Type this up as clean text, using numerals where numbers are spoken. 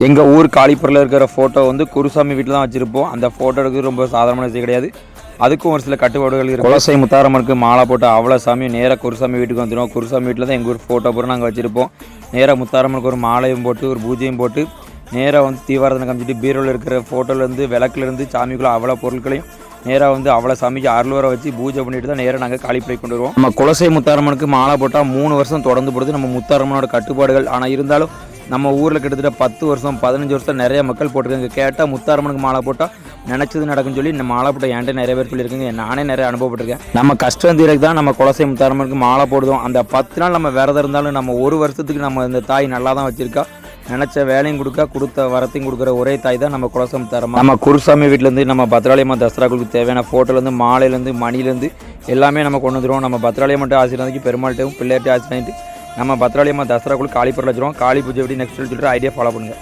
எங்கள் ஊர் காளிப்பூரில் இருக்கிற ஃபோட்டோ வந்து குருசாமி வீட்டில் தான் வச்சுருப்போம். அந்த ஃபோட்டோ எடுக்கிறது ரொம்ப சாதாரண விஷயம் கிடையாது. அதுக்கும் ஒரு சில கட்டுப்பாடுகள் இருக்குது. குலசை முத்தாரம்மனுக்கு மாலை போட்டு அவ்வளோ சாமியும் நேராக குருசாமி வீட்டுக்கு வந்துடும். குருசாமி வீட்டில் தான் எங்கள் ஊர் ஃபோட்டோ பூரா நாங்கள் வச்சுருப்போம். நேராக முத்தாரம்மனுக்கு ஒரு மாலையும் போட்டு ஒரு பூஜையும் போட்டு நேராக வந்து தீவாரதனை காமிச்சிட்டு பீரோவில் இருக்கிற ஃபோட்டோலேருந்து விளக்குலேருந்து சாமிக்குள்ளே அவ்வளோ பொருட்களையும் நேராக வந்து அவ்வளோ சாமிக்கு அருள்வரை வச்சு பூஜை பண்ணிட்டு தான் நேராக நாங்கள் காளிப்படை கொண்டு வருவோம். நம்ம குலசை முத்தாரம்மனுக்கு மாலை போட்டால் 3 வருஷம் தொடர்ந்து போடுறது நம்ம முத்தாரம்மனோட கட்டுப்பாடுகள். ஆனால் இருந்தாலும் நம்ம ஊரில் கிட்டத்தட்ட 10 வருஷம் 15 வருஷம் நிறைய மக்கள் போட்டிருக்காங்க. கேட்டால் முத்தாரம்மனுக்கு மாலை போட்டால் நினச்சது நடக்குன்னு சொல்லி இந்த மாலை போட்ட என்கிட்ட நிறைய பேர் சொல்லியிருக்காங்க. நானே நிறைய அனுபவப்பட்டிருக்கேன். நம்ம கஷ்டம் தீரக்கு தான் நம்ம குலசை முத்தாரம்மனுக்கு மாலை போடுவோம். அந்த 10 நாள் நம்ம விரதம் இருந்தாலும் நம்ம ஒரு வருஷத்துக்கு நம்ம இந்த தாய் நல்லா தான் வச்சுருக்கா. நினச்ச வேலையும் கொடுத்த வரத்தையும் கொடுக்குற ஒரே தாய் தான் நம்ம குலசை முத்தாரம்மன். நம்ம குருசாமி வீட்டிலேருந்து நம்ம பத்ராளியம்மா தசராக்களுக்கு தேவையான ஃபோட்டோலேருந்து மாலையிலேருந்து மணிலேருந்து எல்லாமே நம்ம கொண்டு வந்துடுவோம். நம்ம பத்ராளியம்மாட்ட ஆசீர்வாதிக்கு பெருமாள்கிட்டையும் பிள்ளையார்ட்ட ஆசீர்வாதிட்டு நம்ம பத்ராளியம்மா தசராக்குள்ள காளி பொருள் வச்சுருவோம். காளி பூஜை எப்படி நெக்ஸ்ட் சொல்லிட்டு ஐடியா ஃபாலோ பண்ணுங்கள்.